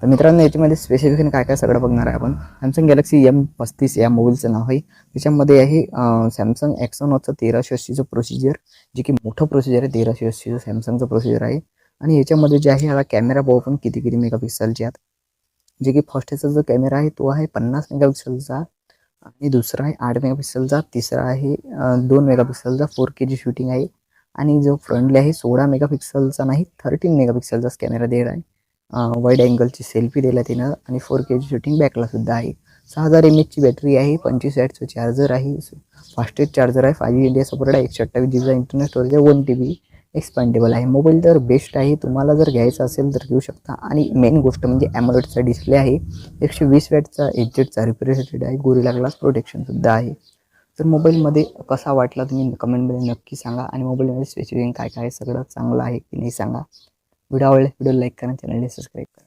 तर मित्रांनो, याच्यामध्ये स्पेसिफिकेशन काय काय सगळं बघणार आहे आपण. सॅमसंग गॅलेक्सी M35 या मोबाईलचं नाव आहे. त्याच्यामध्ये आहे सॅमसंग Exynosचं 1380चं प्रोसिजर, जे की मोठं प्रोसिजर आहे. 1380चं सॅमसंगचं प्रोसिजर आहे. आणि याच्यामध्ये जे आहे, आता कॅमेरा पाहू पण किती मेगापिक्सलचे आहेत. जे की फर्स्टचा जो कॅमेरा आहे तो आहे 50 मेगापिक्सलचा, आणि दुसरा आहे 8 मेगापिक्सलचा, तिसरा आहे 2 मेगापिक्सलचा 4K शूटिंग आहे. आणि जो फ्रंटली आहे 16 मेगापिक्सलचा नाही 13 मेगापिक्सलचाच कॅमेरा दिला आहे. वाईड अँगलची सेल्फी दिला तिनं, आणि 4K शूटिंग बॅकला सुद्धा आहे. 6000 mAhची बॅटरी आहे, 25 वॅटचं चार्जर आहे, फास्टेस्ट चार्जर आहे, 5G इंडिया सपोर्ट आहे, 128 GB इंटरनल स्टोरेज आहे, 1 TB एक्सपांडेबल आहे. मोबाईल तर बेस्ट आहे, तुम्हाला जर घ्यायचा असेल तर घेऊ शकता. आणि मेन गोष्ट म्हणजे ॲमोलेडचा डिस्प्ले आहे, 120 वॅटचा HZचा रिफ्रेश रेट आहे, गोरिला ग्लास प्रोटेक्शनसुद्धा आहे. तर मोबाईलमध्ये कसा वाटला तुम्ही कमेंटमध्ये नक्की सांगा. आणि मोबाईलमध्ये स्पेसिफिकेशन काय काय सगळं चांगलं आहे की नाही सांगा. व्हिडिओ आवडला व्हिडिओ लाईक करा, चॅनलला सबस्क्राईब करा.